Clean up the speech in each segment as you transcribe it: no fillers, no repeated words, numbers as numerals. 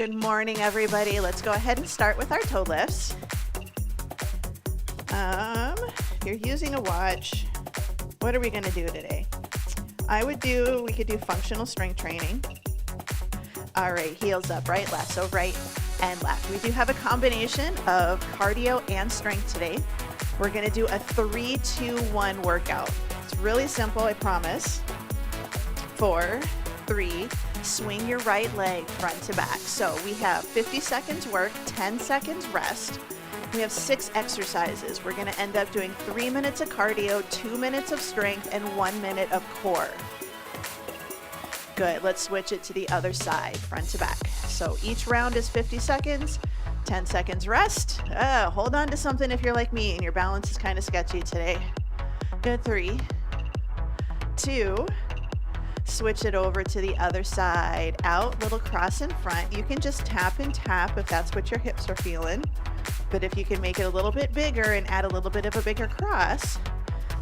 Good morning, everybody. Let's go ahead and start with our toe lifts. If you're using a watch, what are we going to do today? We could do functional strength training. All right, heels up, right, left. So right and left. We do have a combination of cardio and strength today. We're going to do a 3-2-1 workout. It's really simple, I promise. 4, 3, swing your right leg front to back. So we have 50 seconds work, 10 seconds rest. We have 6 exercises. We're going to end up doing 3 minutes of cardio, 2 minutes of strength, and 1 minute of core. Good. Let's switch it to the other side, front to back. So each round is 50 seconds, 10 seconds rest. Hold on to something if you're like me and your balance is kind of sketchy today. Good. 3, 2, switch it over to the other side. Out, little cross in front. You can just tap and tap if that's what your hips are feeling. But if you can make it a little bit bigger and add a little bit of a bigger cross,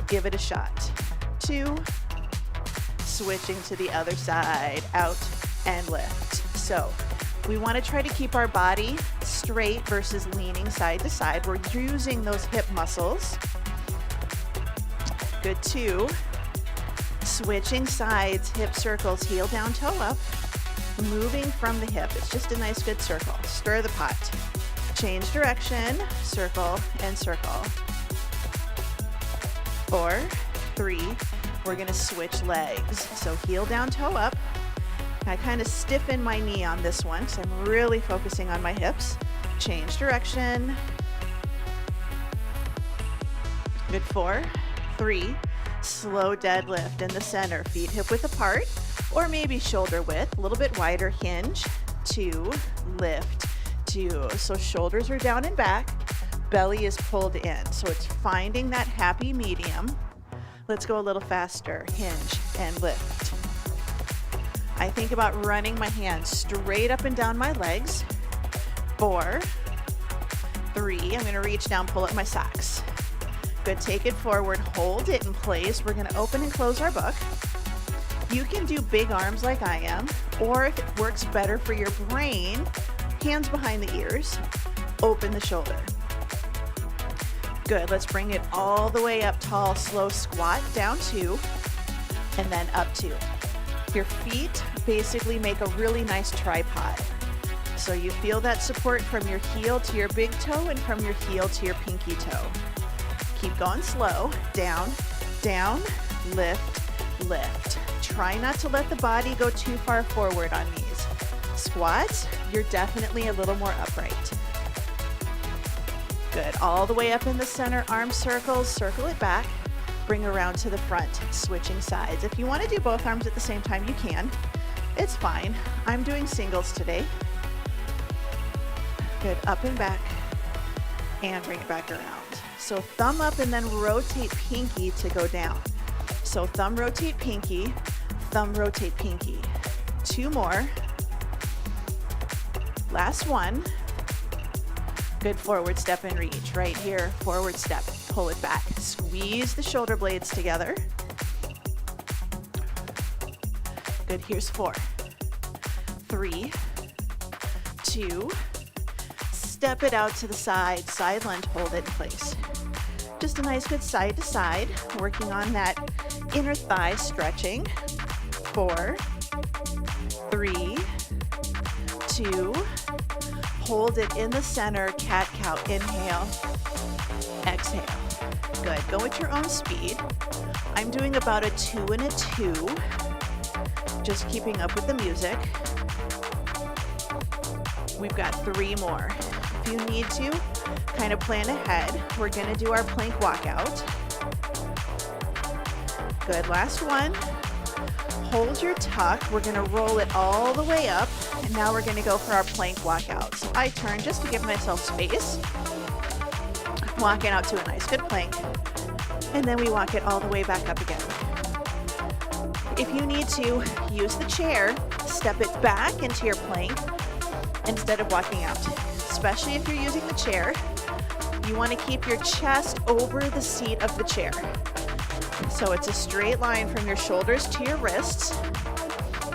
give it a shot. 2, switching to the other side, out and lift. So we want to try to keep our body straight versus leaning side to side. We're using those hip muscles. Good. 2, switching sides, hip circles, heel down, toe up, moving from the hip. It's just a nice good circle. Stir the pot. Change direction, circle and circle. 4, 3, we're gonna switch legs. So heel down, toe up. I kind of stiffen my knee on this one because I'm really focusing on my hips. Change direction. Good. 4, 3, slow deadlift in the center, feet hip width apart, or maybe shoulder width, a little bit wider. Hinge, 2, lift, 2. So shoulders are down and back, belly is pulled in. So it's finding that happy medium. Let's go a little faster. Hinge and lift. I think about running my hands straight up and down my legs. 4, 3, I'm gonna reach down, pull up my socks. Good. Take it forward, hold it in place. We're gonna open and close our book. You can do big arms like I am, or if it works better for your brain, hands behind the ears, open the shoulder. Good. Let's bring it all the way up tall, slow squat, down 2, and then up 2. Your feet basically make a really nice tripod. So you feel that support from your heel to your big toe and from your heel to your pinky toe. Keep going slow. Down, down, lift, lift. Try not to let the body go too far forward on these. Squats, you're definitely a little more upright. Good. All the way up in the center, arm circles, circle it back, bring around to the front, switching sides. If you want to do both arms at the same time, you can. It's fine. I'm doing singles today. Good. Up and back, and bring it back around. So thumb up and then rotate pinky to go down. So thumb rotate pinky, thumb rotate pinky. 2 more. Last one. Good. Forward step and reach. Right here, forward step, pull it back. Squeeze the shoulder blades together. Good. Here's 4, 3, 2, step it out to the side, side lunge, hold it in place. Just a nice good side to side, working on that inner thigh stretching. 4, 3, 2, hold it in the center, cat-cow, inhale, exhale. Good. Go at your own speed. I'm doing about a 2 and a 2, just keeping up with the music. We've got 3 more. If you need to, kind of plan ahead. We're gonna do our plank walkout. Good. Last one. Hold your tuck. We're gonna roll it all the way up, and now we're gonna go for our plank walkout. So I turn just to give myself space. Walking out to a nice good plank, and then we walk it all the way back up again. If you need to, use the chair, step it back into your plank instead of walking out. Especially if you're using the chair, you want to keep your chest over the seat of the chair. So it's a straight line from your shoulders to your wrists,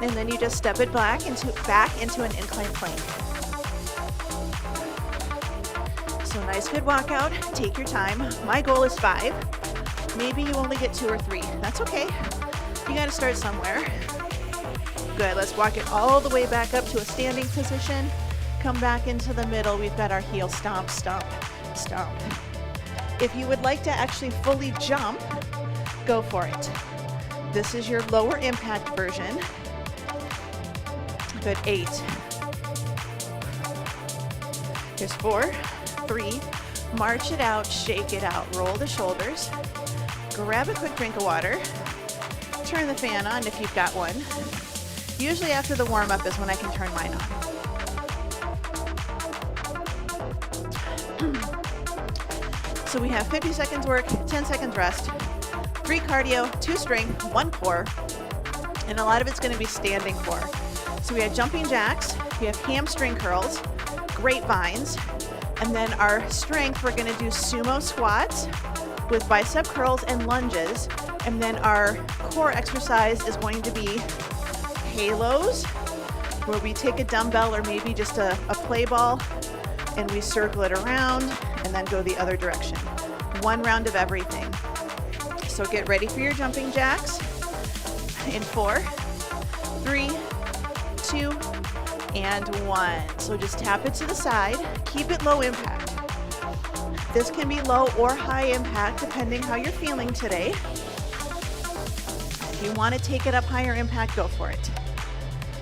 and then you just step it back into an incline plank. So nice, good walkout. Take your time. My goal is 5. Maybe you only get 2 or 3. That's okay. You got to start somewhere. Good. Let's walk it all the way back up to a standing position. Come back into the middle. We've got our heel stomp, stomp, stomp. If you would like to actually fully jump, go for it. This is your lower impact version. Good. 8. Here's 4, 3. March it out, shake it out. Roll the shoulders. Grab a quick drink of water. Turn the fan on if you've got one. Usually after the warm-up is when I can turn mine on. So we have 50 seconds work, 10 seconds rest, 3 cardio, 2 strength, 1 core, and a lot of it's going to be standing core. So we have jumping jacks, we have hamstring curls, grapevines, and then our strength, we're going to do sumo squats with bicep curls and lunges, and then our core exercise is going to be halos, where we take a dumbbell or maybe just a play ball and we circle it around and then go the other direction. 1 round of everything. So get ready for your jumping jacks in 4, 3, 2, and 1. So just tap it to the side, keep it low impact. This can be low or high impact depending how you're feeling today. If you want to take it up higher impact, go for it.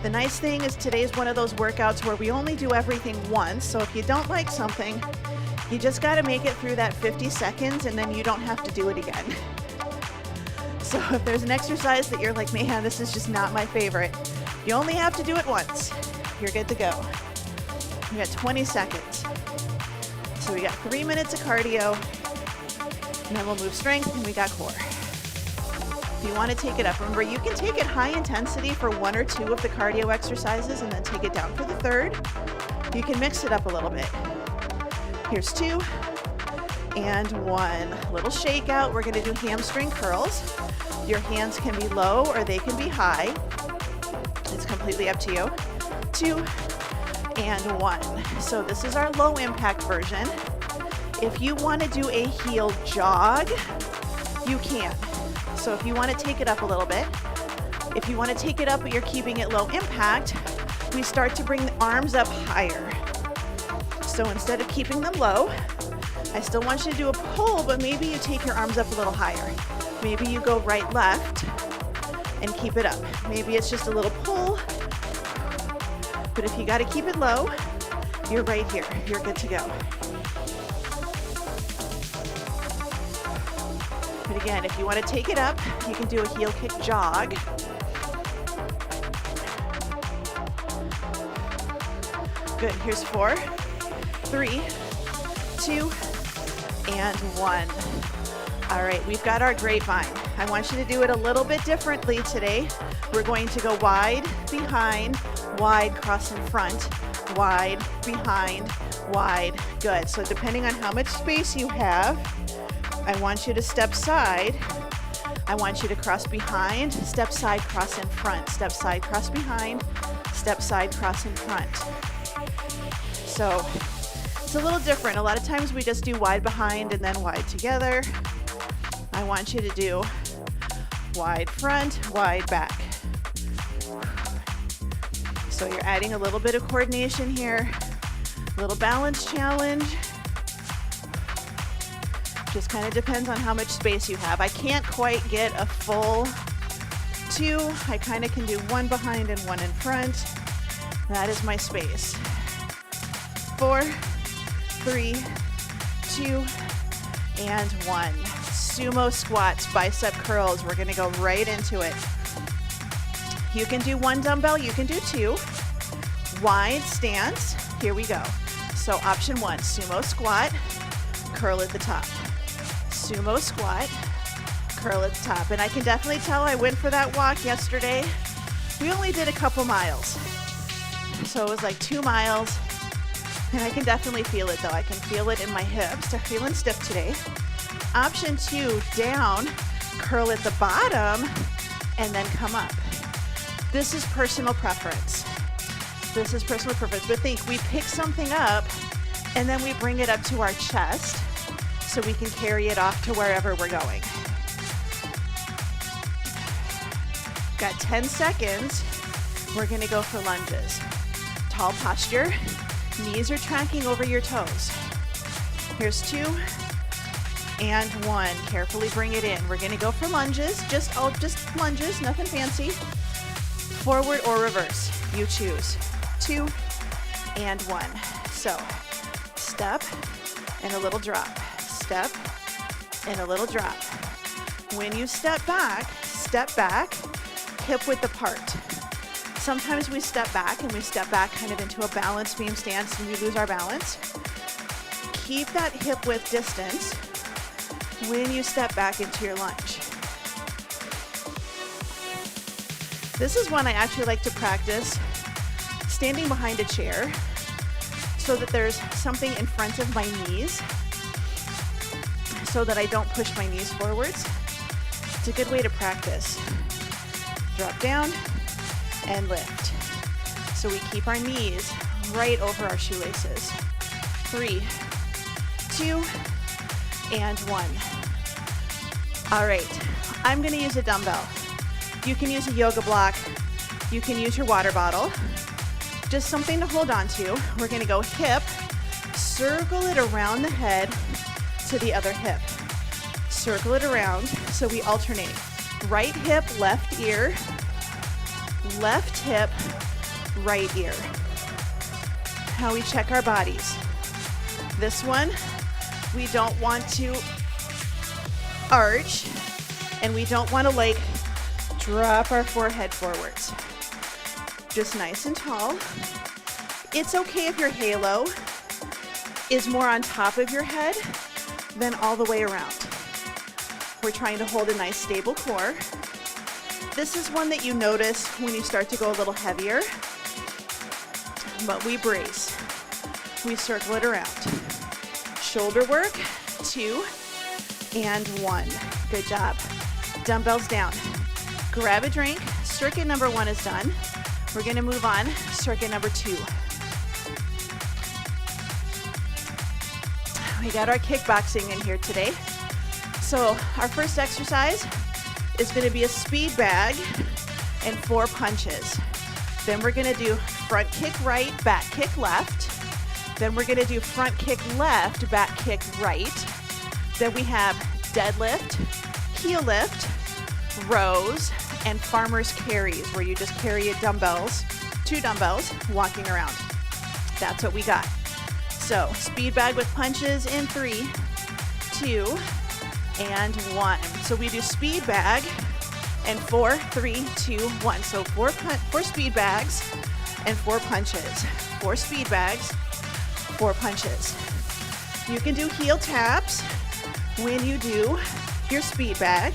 The nice thing is today's one of those workouts where we only do everything once, so if you don't like something, you just got to make it through that 50 seconds and then you don't have to do it again. So if there's an exercise that you're like, man, this is just not my favorite, you only have to do it once. You're good to go. We got 20 seconds. So we got 3 minutes of cardio, and then we'll move strength, and we got core. If you want to take it up, remember you can take it high intensity for 1 or 2 of the cardio exercises and then take it down for the 3rd. You can mix it up a little bit. Here's 2 and 1. Little shakeout. We're going to do hamstring curls. Your hands can be low or they can be high. It's completely up to you. 2 and 1. So this is our low impact version. If you want to do a heel jog, you can. So if you want to take it up a little bit, if you want to take it up but you're keeping it low impact, we start to bring the arms up higher. So instead of keeping them low, I still want you to do a pull, but maybe you take your arms up a little higher. Maybe you go right, left, and keep it up. Maybe it's just a little pull, but if you got to keep it low, you're right here. You're good to go. But again, if you want to take it up, you can do a heel kick jog. Good. Here's 4, 3, 2, and 1. All right, we've got our grapevine. I want you to do it a little bit differently today. We're going to go wide, behind, wide, cross in front, wide, behind, wide. Good. So depending on how much space you have, I want you to step side. I want you to cross behind, step side, cross in front, step side, cross behind, step side, cross in front. So it's a little different. A lot of times we just do wide behind and then wide together. I want you to do wide front, wide back. So you're adding a little bit of coordination here, a little balance challenge. Just kind of depends on how much space you have. I can't quite get a full 2. I kind of can do 1 behind and 1 in front. That is my space. 4, 3, 2, and 1. Sumo squats, bicep curls. We're gonna go right into it. You can do 1 dumbbell, you can do 2. Wide stance, here we go. So option 1, sumo squat, curl at the top. Sumo squat, curl at the top. And I can definitely tell I went for that walk yesterday. We only did a couple miles. So it was like 2 miles. And I can definitely feel it though. I can feel it in my hips. They're feeling stiff today. Option 2, down, curl at the bottom, and then come up. This is personal preference. This is personal preference. But think, we pick something up And then we bring it up to our chest so we can carry it off to wherever we're going. Got 10 seconds. We're gonna go for lunges. Tall posture, knees are tracking over your toes. Here's 2 and 1. Carefully bring it in. We're gonna go for lunges, just lunges, nothing fancy. Forward or reverse, you choose. 2 and 1. So, step and a little drop. Step and a little drop. When you step back, hip width apart. Sometimes we step back and we step back kind of into a balanced beam stance and we lose our balance. Keep that hip width distance when you step back into your lunge. This is one I actually like to practice standing behind a chair so that there's something in front of my knees so that I don't push my knees forwards. It's a good way to practice. Drop down and lift. So we keep our knees right over our shoelaces. 3, 2, and 1. All right, I'm gonna use a dumbbell. You can use a yoga block. You can use your water bottle. Just something to hold on to. We're gonna go hip, circle it around the head to the other hip. Circle it around so we alternate. Right hip, left ear, left hip, right ear. How we check our bodies. This one, we don't want to arch and we don't want to like drop our forehead forwards. Just nice and tall. It's okay if your halo is more on top of your head than all the way around. We're trying to hold a nice stable core. This is one that you notice when you start to go a little heavier, but we brace. We circle it around. Shoulder work, 2 and 1. Good job. Dumbbells down. Grab a drink. Circuit number 1 is done. We're gonna move on, circuit number 2. We got our kickboxing in here today. So our first exercise is gonna be a speed bag and 4 punches. Then we're gonna do front kick right, back kick left. Then we're gonna do front kick left, back kick right. Then we have deadlift, heel lift, rows, and farmer's carries, where you just carry a dumbbells, 2 dumbbells, walking around. That's what we got. So speed bag with punches in 3, 2, and 1. So we do speed bag and 4, 3, 2, 1. So 4 speed bags and 4 punches. 4 speed bags, 4 punches. You can do heel taps when you do your speed bag.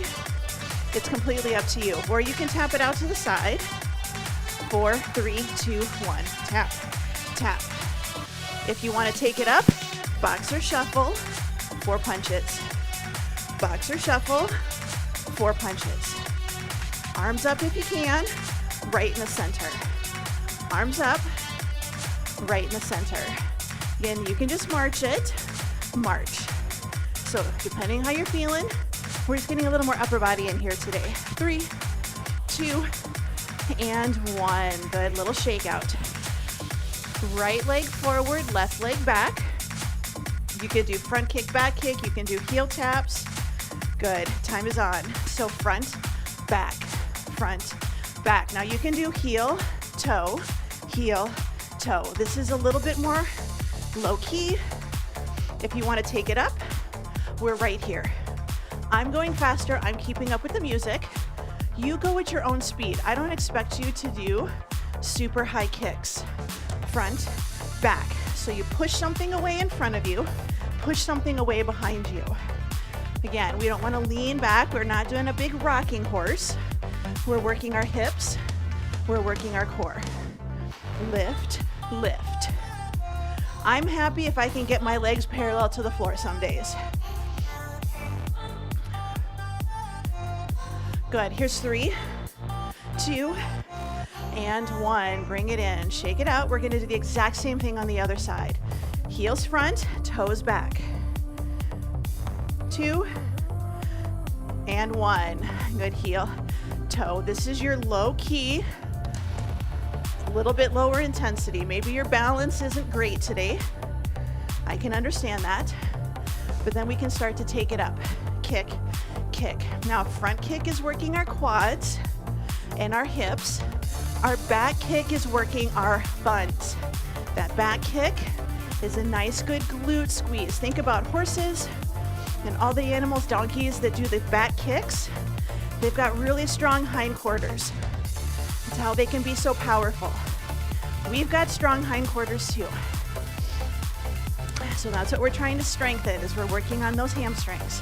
It's completely up to you. Or you can tap it out to the side. 4, 3, 2, 1. Tap, tap. If you want to take it up, boxer shuffle, 4 punches. Boxer shuffle, 4 punches. Arms up if you can, right in the center. Arms up, right in the center. Again, you can just march it, march. So depending how you're feeling, we're just getting a little more upper body in here today. 3, 2, and 1. Good, little shakeout. Right leg forward, left leg back. You could do front kick, back kick. You can do heel taps. Good, time is on. So front, back. Now you can do heel, toe. This is a little bit more low key. If you want to take it up, we're right here. I'm going faster, I'm keeping up with the music. You go at your own speed. I don't expect you to do super high kicks. Front, back. So you push something away in front of you, push something away behind you. Again, we don't want to lean back. We're not doing a big rocking horse. We're working our hips. We're working our core. Lift, lift. I'm happy if I can get my legs parallel to the floor some days. Good, here's 3, 2, and 1. Bring it in, shake it out. We're gonna do the exact same thing on the other side. Heels front, toes back. 2 and 1. Good, heel, toe. This is your low key, a little bit lower intensity. Maybe your balance isn't great today. I can understand that, but then we can start to take it up. Kick, kick. Now front kick is working our quads and our hips. Our back kick is working our buns. That back kick is a nice good glute squeeze. Think about horses and all the animals, donkeys that do the back kicks. They've got really strong hindquarters. That's how they can be so powerful. We've got strong hindquarters too. So that's what we're trying to strengthen, is we're working on those hamstrings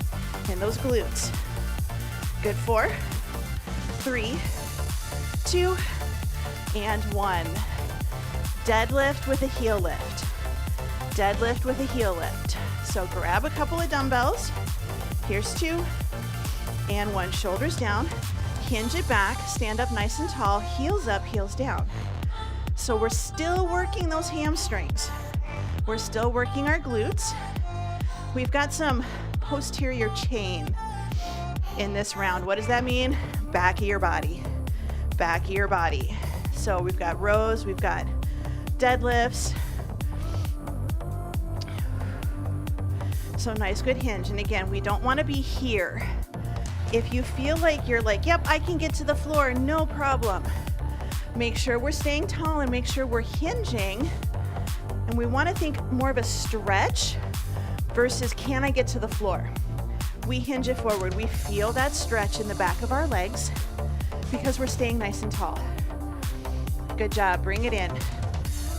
and those glutes. Good, 4, 3, 2, and 1. Deadlift with a heel lift. Deadlift with a heel lift. So grab a couple of dumbbells. Here's 2 and 1. Shoulders down. Hinge it back. Stand up nice and tall. Heels up, heels down. So we're still working those hamstrings. We're still working our glutes. We've got some posterior chain in this round. What does that mean? Back of your body. Back of your body. So we've got rows, we've got deadlifts. So nice, good hinge. And again, we don't want to be here. If you feel like you're like, yep, I can get to the floor, no problem. Make sure we're staying tall and make sure we're hinging. And we want to think more of a stretch versus can I get to the floor? We hinge it forward. We feel that stretch in the back of our legs because we're staying nice and tall. Good job, bring it in.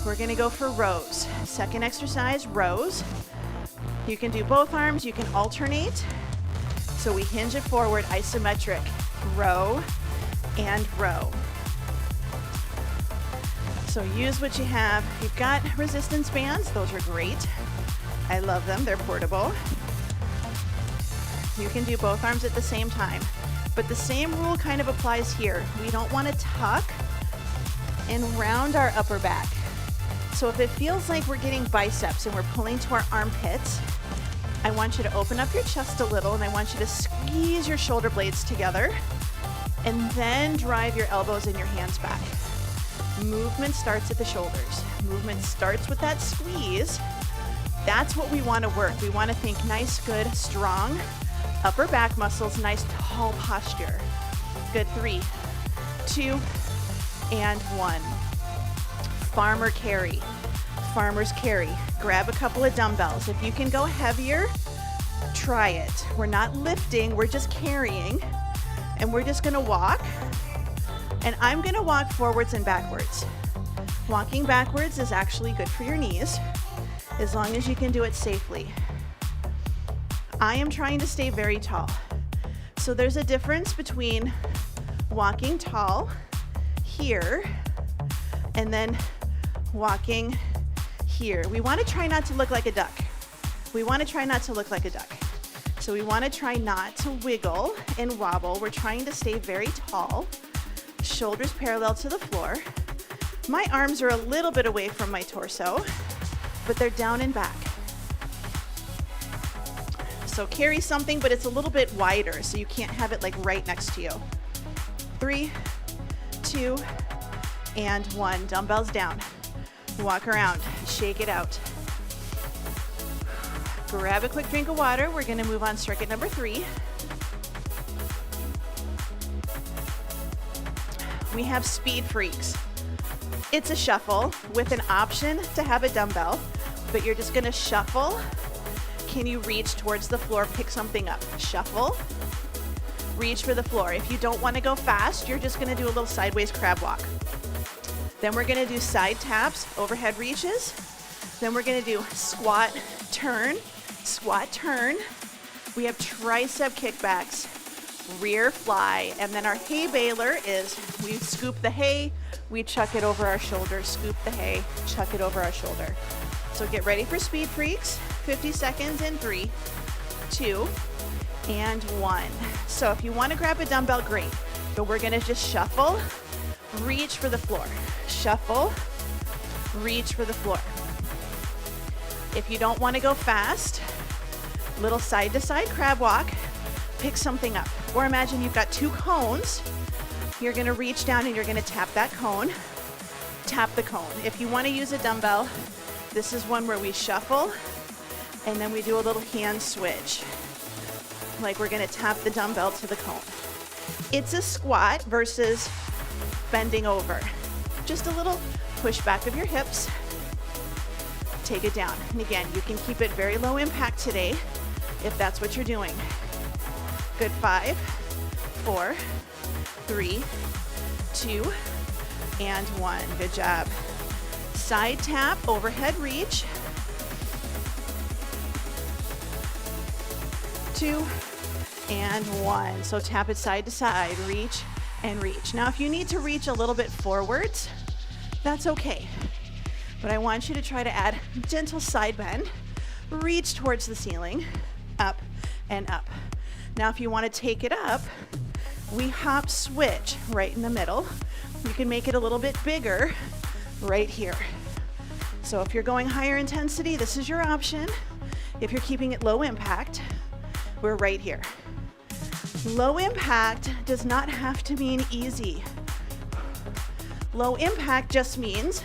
We're gonna go for rows. Second exercise, rows. You can do both arms, you can alternate. So we hinge it forward, isometric, row and row. So use what you have. You've got resistance bands, those are great. I love them, they're portable. You can do both arms at the same time, but the same rule kind of applies here. We don't want to tuck and round our upper back. So if it feels like we're getting biceps and we're pulling to our armpits, I want you to open up your chest a little and I want you to squeeze your shoulder blades together and then drive your elbows and your hands back. Movement starts at the shoulders. Movement starts with that squeeze. That's what we want to work. We want to think nice, good, strong upper back muscles, nice tall posture. Good, 3, 2, and 1. Farmer carry. Farmer's carry. Grab a couple of dumbbells. If you can go heavier, try it. We're not lifting, we're just carrying. And we're just gonna walk. And I'm gonna walk forwards and backwards. Walking backwards is actually good for your knees, as long as you can do it safely. I am trying to stay very tall. So there's a difference between walking tall here and then walking here. We want to try not to look like a duck. We want to try not to look like a duck. So we want to try not to wiggle and wobble. We're trying to stay very tall. Shoulders parallel to the floor. My arms are a little bit away from my torso, but they're down and back. So carry something, but it's a little bit wider, so you can't have it like right next to you. 3, 2, and 1. Dumbbells down. Walk around, shake it out. Grab a quick drink of water. We're gonna move on circuit number 3. We have speed freaks. It's a shuffle with an option to have a dumbbell, but you're just gonna shuffle. Can you reach towards the floor, pick something up? Shuffle, reach for the floor. If you don't wanna go fast, you're just gonna do a little sideways crab walk. Then we're gonna do side taps, overhead reaches. Then we're gonna do squat, turn, squat, turn. We have tricep kickbacks, rear fly, and then our hay baler is we scoop the hay, we chuck it over our shoulder, scoop the hay, chuck it over our shoulder. So get ready for speed freaks, 50 seconds in 3, 2, and 1. So if you want to grab a dumbbell, great, but we're gonna just shuffle, reach for the floor, shuffle, reach for the floor. If you don't want to go fast, little side to side crab walk, pick something up. Or imagine you've got 2 cones. You're gonna reach down and you're gonna tap that cone, tap the cone. If you wanna use a dumbbell, this is one where we shuffle and then we do a little hand switch. Like we're gonna tap the dumbbell to the cone. It's a squat versus bending over. Just a little push back of your hips. Take it down. And again, you can keep it very low impact today if that's what you're doing. Good, 5, 4, 3, 2, and 1. Good job. Side tap, overhead reach. 2, and 1. So tap it side to side, reach and reach. Now, if you need to reach a little bit forwards, that's okay. But I want you to try to add gentle side bend, reach towards the ceiling, up and up. Now, if you want to take it up, we hop switch right in the middle. You can make it a little bit bigger right here. So if you're going higher intensity, this is your option. If you're keeping it low impact, we're right here. Low impact does not have to mean easy. Low impact just means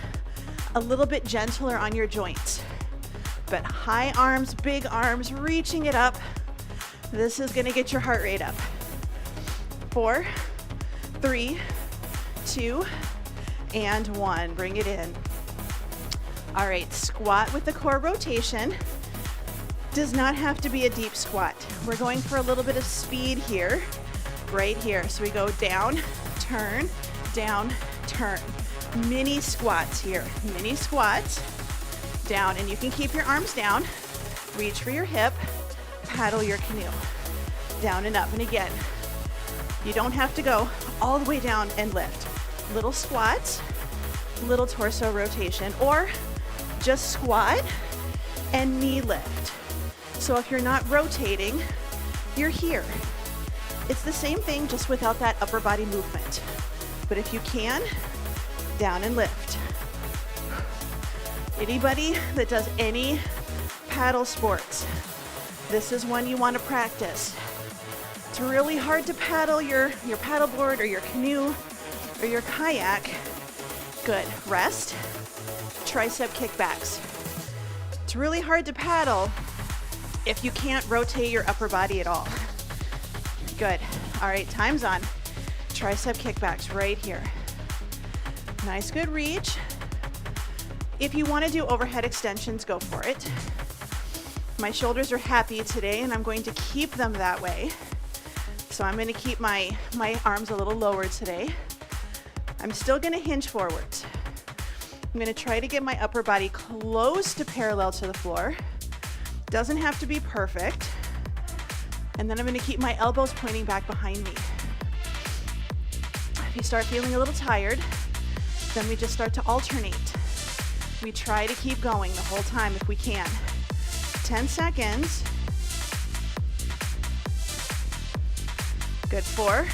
a little bit gentler on your joints. But high arms, big arms, reaching it up, this is gonna get your heart rate up. 4, 3, 2, and 1. Bring it in. All right, squat with the core rotation. Does not have to be a deep squat. We're going for a little bit of speed here, right here. So we go down, turn, mini squats here, mini squats, down, and you can keep your arms down, reach for your hip, paddle your canoe, down and up. And again, you don't have to go all the way down and lift. Little squats, little torso rotation, or just squat and knee lift. So if you're not rotating, you're here. It's the same thing, just without that upper body movement. But if you can, down and lift. Anybody that does any paddle sports, this is one you want to practice. It's really hard to paddle your paddleboard or your canoe or your kayak. Good, rest, tricep kickbacks. It's really hard to paddle if you can't rotate your upper body at all. Good, all right, time's on. Tricep kickbacks right here. Nice, good reach. If you want to do overhead extensions, go for it. My shoulders are happy today and I'm going to keep them that way. So I'm going to keep my arms a little lower today. I'm still going to hinge forwards. I'm going to try to get my upper body close to parallel to the floor. Doesn't have to be perfect. And then I'm going to keep my elbows pointing back behind me. If you start feeling a little tired, then we just start to alternate. We try to keep going the whole time if we can. 10 seconds. Good, 4,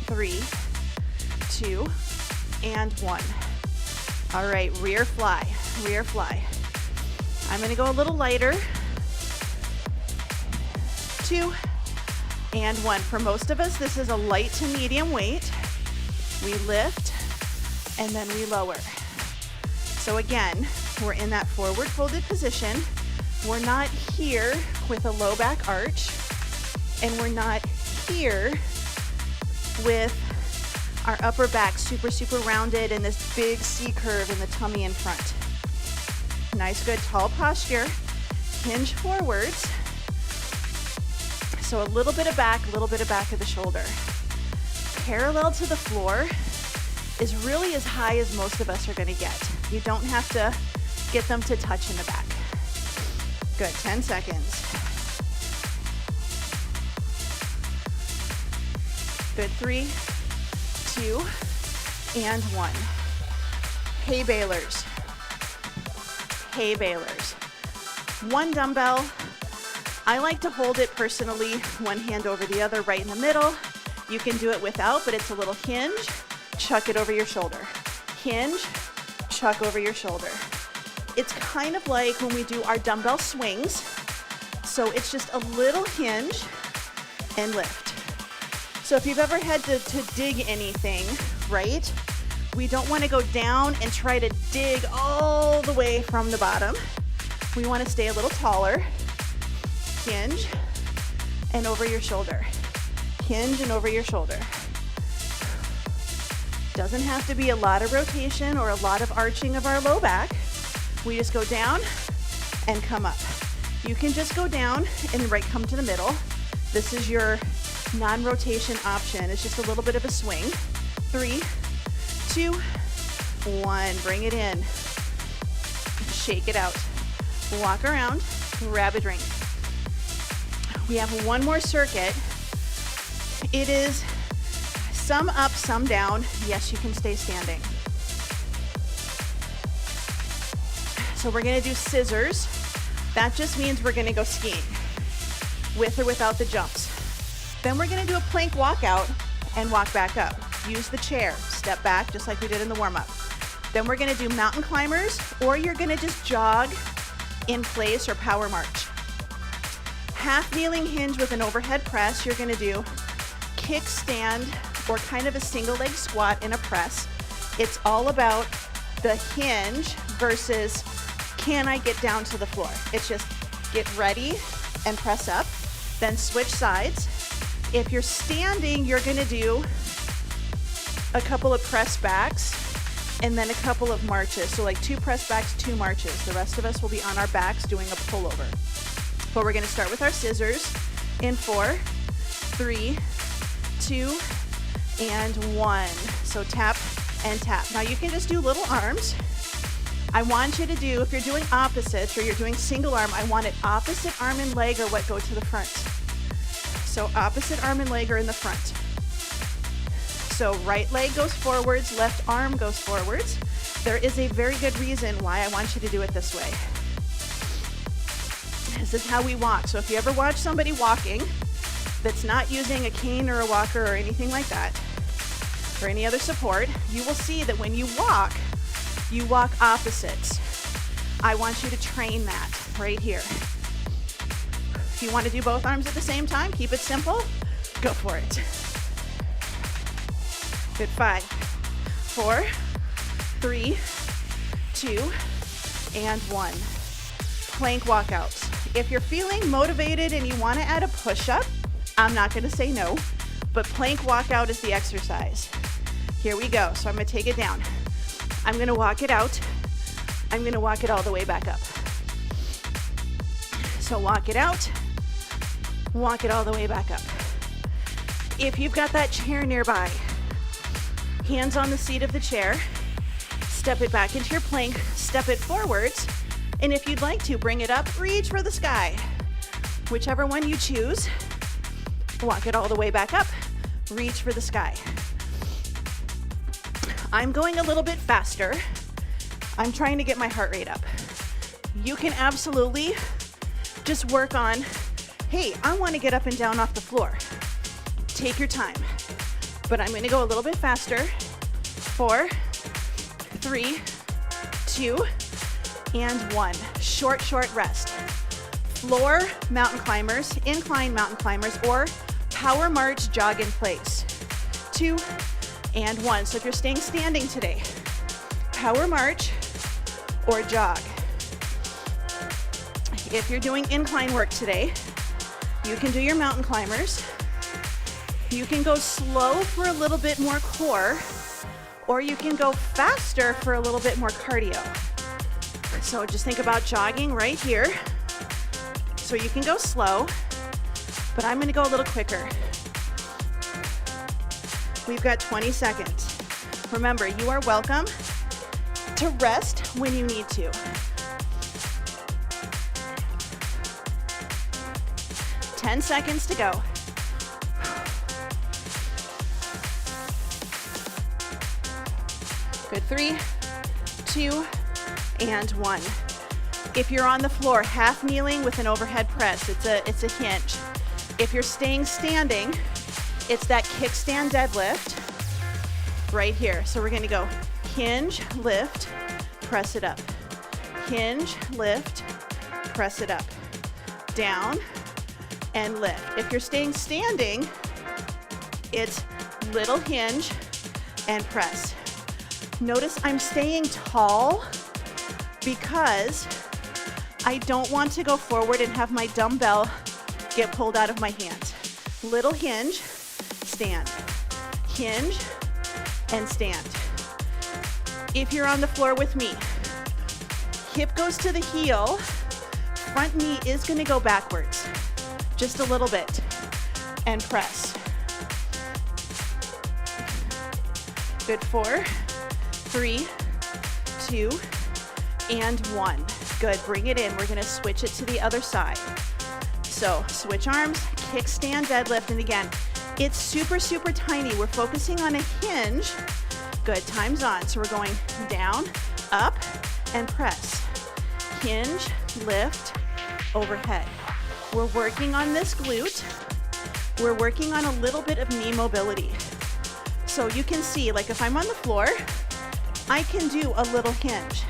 3, 2, and 1. All right, rear fly, rear fly. I'm gonna go a little lighter. 2, and 1. For most of us, this is a light to medium weight. We lift, and then we lower. So again, we're in that forward folded position. We're not here with a low back arch, and we're not here with our upper back super, super rounded and this big C curve in the tummy in front. Nice, good, tall posture. Hinge forwards. So a little bit of back of the shoulder. Parallel to the floor is really as high as most of us are gonna get. You don't have to get them to touch in the back. Good, 10 seconds. Good, 3, 2, and 1. Hay balers. Hay balers. One dumbbell. I like to hold it personally, one hand over the other right in the middle. You can do it without, but it's a little hinge. Chuck it over your shoulder. Hinge, chuck over your shoulder. It's kind of like when we do our dumbbell swings. So it's just a little hinge and lift. So if you've ever had to dig anything, right? We don't want to go down and try to dig all the way from the bottom. We want to stay a little taller. Hinge and over your shoulder. Hinge and over your shoulder. Doesn't have to be a lot of rotation or a lot of arching of our low back. We just go down and come up. You can just go down and come to the middle. This is your non-rotation option. It's just a little bit of a swing. 3, 2, 1. Bring it in. Shake it out. Walk around. Grab a drink. We have one more circuit. It is some up, some down. Yes, you can stay standing. So we're gonna do scissors. That just means we're gonna go skiing, with or without the jumps. Then we're gonna do a plank walkout and walk back up. Use the chair, step back, just like we did in the warm-up. Then we're gonna do mountain climbers, or you're gonna just jog in place or power march. Half kneeling hinge with an overhead press. You're gonna do kickstand or kind of a single leg squat in a press. It's all about the hinge versus can I get down to the floor. It's just get ready and press up, then switch sides. If you're standing, you're gonna do a couple of press backs and then a couple of marches. So like 2 press backs, 2 marches. The rest of us will be on our backs doing a pullover. But we're gonna start with our scissors in 4, 3, 2, and 1. So tap and tap. Now you can just do little arms. I want you to do, if you're doing opposites or you're doing single arm, I want it opposite arm and leg or what go to the front. So opposite arm and leg are in the front. So right leg goes forwards, left arm goes forwards. There is a very good reason why I want you to do it this way. This is how we walk. So if you ever watch somebody walking that's not using a cane or a walker or anything like that, or any other support, you will see that when you walk opposites. I want you to train that right here. If you want to do both arms at the same time, keep it simple, go for it. Good. 5, 4, 3, 2, and 1. Plank walkouts. If you're feeling motivated and you want to add a push-up, I'm not going to say no, but plank walkout is the exercise. Here we go. So I'm going to take it down. I'm going to walk it out. I'm going to walk it all the way back up. So walk it out, walk it all the way back up. If you've got that chair nearby, hands on the seat of the chair, step it back into your plank, step it forwards, and if you'd like to, bring it up, reach for the sky. Whichever one you choose, walk it all the way back up, reach for the sky. I'm going a little bit faster. I'm trying to get my heart rate up. You can absolutely just work on, hey, I want to get up and down off the floor. Take your time. But I'm going to go a little bit faster. 4, 3, 2, and 1. Short rest. Floor mountain climbers, incline mountain climbers, or power march jog in place. 2, and 1. So if you're staying standing today, power march or jog. If you're doing incline work today, you can do your mountain climbers. You can go slow for a little bit more core, or you can go faster for a little bit more cardio. So just think about jogging right here. So you can go slow, but I'm going to go a little quicker. We've got 20 seconds. Remember, you are welcome to rest when you need to. 10 seconds to go. Good. 3, 2, and 1. If you're on the floor, half kneeling with an overhead press, it's a hinge. If you're staying standing, it's that kickstand deadlift right here. So we're gonna go hinge, lift, press it up. Hinge, lift, press it up. Down and lift. If you're staying standing, it's little hinge and press. Notice I'm staying tall because I don't want to go forward and have my dumbbell get pulled out of my hand. Little hinge, stand. Hinge and stand. If you're on the floor with me, hip goes to the heel, front knee is going to go backwards, just a little bit, and press. Good, 4, 3, 2, and 1. Good, bring it in. We're gonna switch it to the other side. So switch arms, kickstand, deadlift, and again, it's super, super tiny. We're focusing on a hinge. Good, time's on. So we're going down, up, and press. Hinge, lift, overhead. We're working on this glute. We're working on a little bit of knee mobility. So you can see, like if I'm on the floor, I can do a little hinge.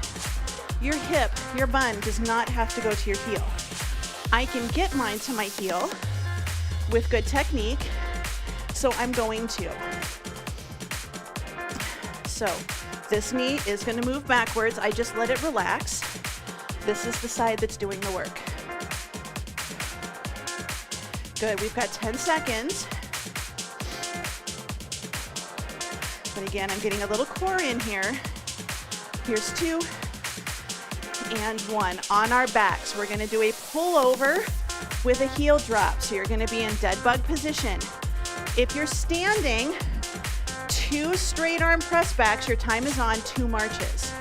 Your hip, your bun does not have to go to your heel. I can get mine to my heel with good technique, so I'm going to. So this knee is going to move backwards. I just let it relax. This is the side that's doing the work. Good, we've got 10 seconds. But again, I'm getting a little core in here. Here's 2 and 1. On our backs, we're gonna do a pullover with a heel drop. So you're gonna be in dead bug position. If you're standing, 2 straight arm press backs, your time is on 2 marches.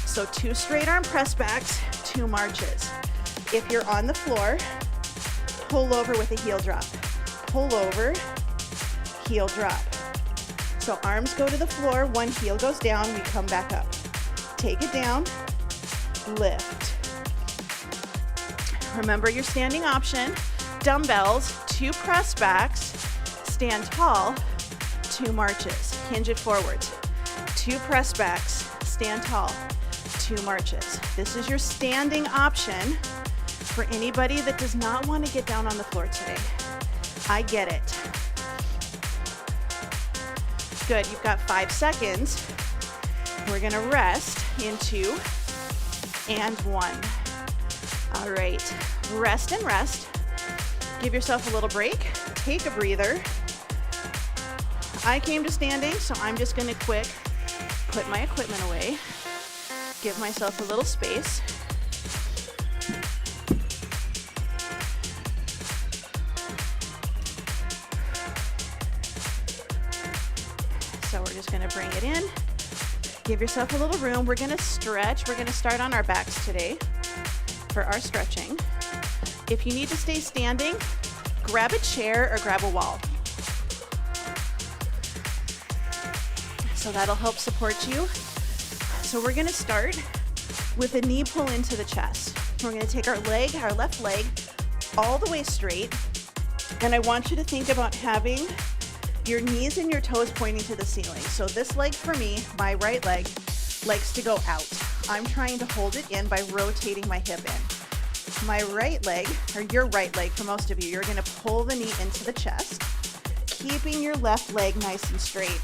So 2 straight arm press backs, 2 marches. If you're on the floor, pull over with a heel drop. Pull over, heel drop. So arms go to the floor, one heel goes down, we come back up. Take it down, lift. Remember your standing option, dumbbells, 2 press backs, stand tall, 2 marches. Hinge it forwards. 2 press backs, stand tall, 2 marches. This is your standing option for anybody that does not want to get down on the floor today. I get it. Good, you've got 5 seconds. We're gonna rest in 2 and 1. All right, rest and rest. Give yourself a little break, take a breather. I came to standing, so I'm just gonna quick put my equipment away, give myself a little space. So we're just gonna bring it in. Give yourself a little room. We're gonna stretch. We're gonna start on our backs today for our stretching. If you need to stay standing, grab a chair or grab a wall. So that'll help support you. So we're gonna start with a knee pull into the chest. We're gonna take our left leg, all the way straight. And I want you to think about having your knees and your toes pointing to the ceiling. So this leg for me, my right leg, likes to go out. I'm trying to hold it in by rotating my hip in. My right leg, or your right leg for most of you, you're gonna pull the knee into the chest, keeping your left leg nice and straight.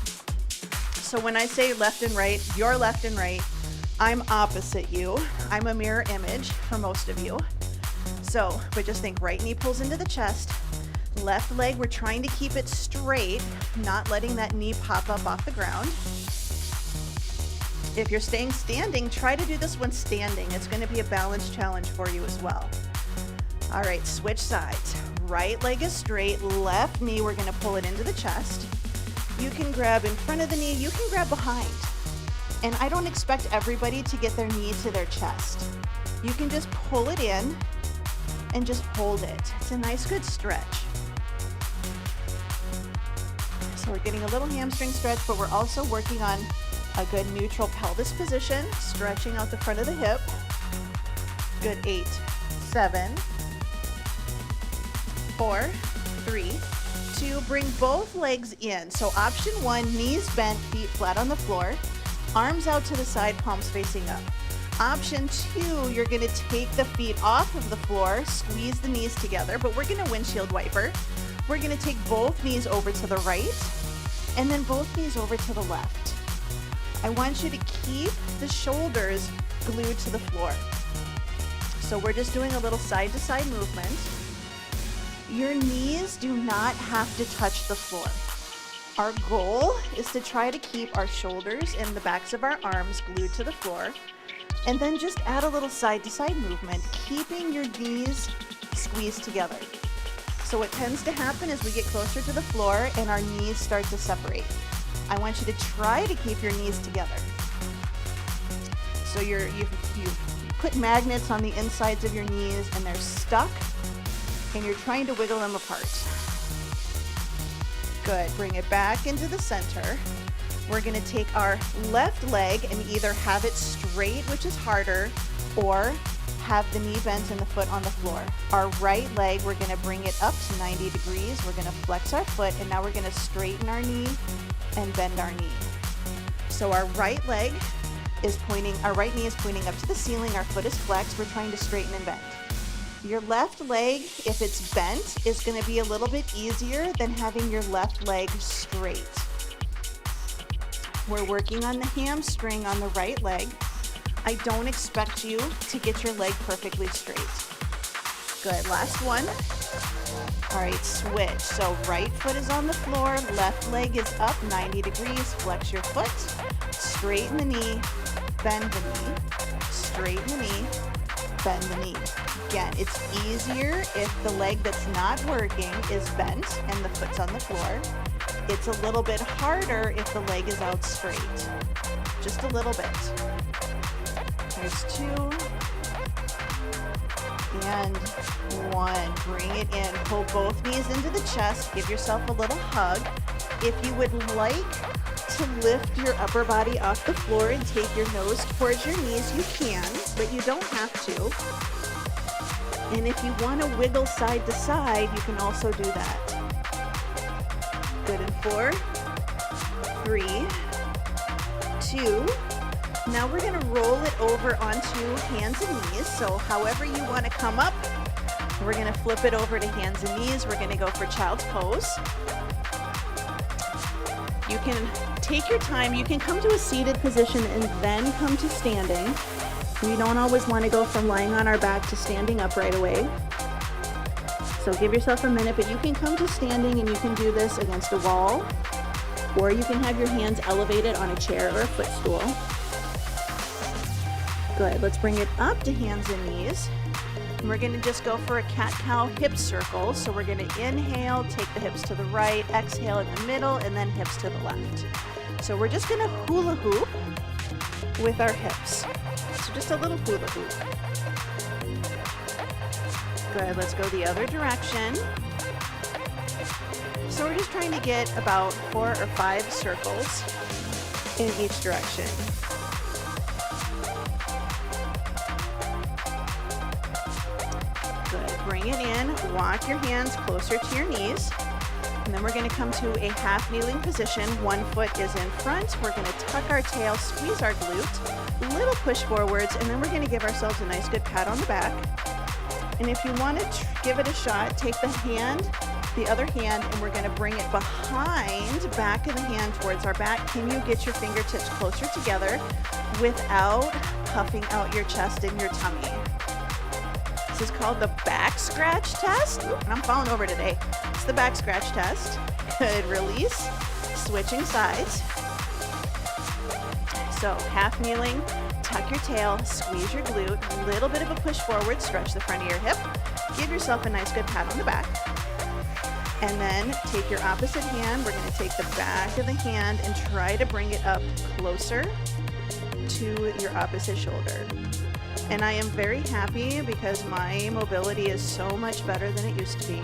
So when I say left and right, you're left and right, I'm opposite you. I'm a mirror image for most of you. So, but just think, right knee pulls into the chest, left leg, we're trying to keep it straight, not letting that knee pop up off the ground. If you're staying standing, try to do this one standing. It's going to be a balance challenge for you as well. All right, switch sides. Right leg is straight, left knee, we're going to pull it into the chest. You can grab in front of the knee, you can grab behind. And I don't expect everybody to get their knee to their chest. You can just pull it in and just hold it. It's a nice, good stretch. So we're getting a little hamstring stretch, but we're also working on a good neutral pelvis position, stretching out the front of the hip. Good, 8, 7, 4, 3, 2, bring both legs in. So option 1, knees bent, feet flat on the floor, arms out to the side, palms facing up. Option 2, you're gonna take the feet off of the floor, squeeze the knees together, but we're gonna windshield wiper. We're gonna take both knees over to the right and then both knees over to the left. I want you to keep the shoulders glued to the floor. So we're just doing a little side to side movement. Your knees do not have to touch the floor. Our goal is to try to keep our shoulders and the backs of our arms glued to the floor, and then just add a little side to side movement, keeping your knees squeezed together. So what tends to happen is we get closer to the floor and our knees start to separate. I want you to try to keep your knees together. So you've put magnets on the insides of your knees and they're stuck, and you're trying to wiggle them apart. Good, bring it back into the center. We're gonna take our left leg and either have it straight, which is harder, or have the knee bent and the foot on the floor. Our right leg, we're gonna bring it up to 90 degrees. We're gonna flex our foot, and now we're gonna straighten our knee and bend our knee. So our right leg is pointing, our right knee is pointing up to the ceiling, our foot is flexed, we're trying to straighten and bend. Your left leg, if it's bent, is gonna be a little bit easier than having your left leg straight. We're working on the hamstring on the right leg. I don't expect you to get your leg perfectly straight. Good, last one. All right, switch. So right foot is on the floor, left leg is up 90 degrees. Flex your foot, straighten the knee, bend the knee, straighten the knee, bend the knee. Again, it's easier if the leg that's not working is bent and the foot's on the floor. It's a little bit harder if the leg is out straight. Just a little bit. There's 2 and 1. Bring it in. Pull both knees into the chest. Give yourself a little hug. If you would like to lift your upper body off the floor and take your nose towards your knees, you can, but you don't have to. And if you want to wiggle side to side, you can also do that. Good, in 4, 3, 2. Now we're gonna roll it over onto hands and knees. So however you wanna come up, we're gonna flip it over to hands and knees. We're gonna go for child's pose. You can take your time. You can come to a seated position and then come to standing. We don't always wanna go from lying on our back to standing up right away. So give yourself a minute, but you can come to standing and you can do this against a wall, or you can have your hands elevated on a chair or a footstool. Good, let's bring it up to hands and knees. And we're gonna just go for a cat-cow hip circle. So we're gonna inhale, take the hips to the right, exhale in the middle, and then hips to the left. So we're just gonna hula hoop with our hips. So just a little hula hoop. Good, let's go the other direction. So we're just trying to get about 4 or 5 circles in each direction. Good, bring it in, walk your hands closer to your knees, and then we're gonna come to a half kneeling position. One foot is in front, we're gonna tuck our tail, squeeze our glute, little push forwards, and then we're gonna give ourselves a nice good pat on the back. And if you want to give it a shot, take the other hand, and we're going to bring it behind, back of the hand towards our back. Can you get your fingertips closer together without puffing out your chest and your tummy? This is called the back scratch test. Ooh, and I'm falling over today. It's the back scratch test. Good, release, switching sides. So half kneeling. Tuck your tail, squeeze your glute, a little bit of a push forward, stretch the front of your hip, give yourself a nice good pat on the back, and then take your opposite hand. We're going to take the back of the hand and try to bring it up closer to your opposite shoulder. And I am very happy because my mobility is so much better than it used to be.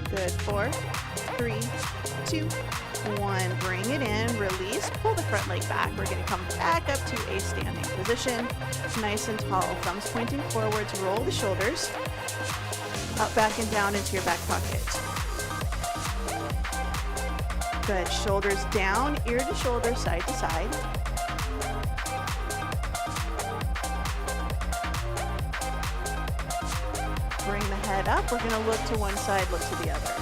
Good, 4, 3, 2, 1, bring it in, release, pull the front leg back. We're going to come back up to a standing position, nice and tall, thumbs pointing forwards, roll the shoulders, up, back, and down into your back pocket. Good, shoulders down, ear to shoulder, side to side. Bring the head up. We're gonna look to one side, look to the other.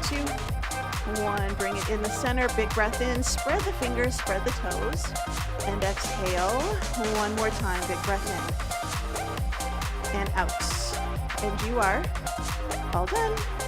2, 1, bring it in the center, big breath in, spread the fingers, spread the toes, and exhale. One more time, big breath in, and out. And you are all done.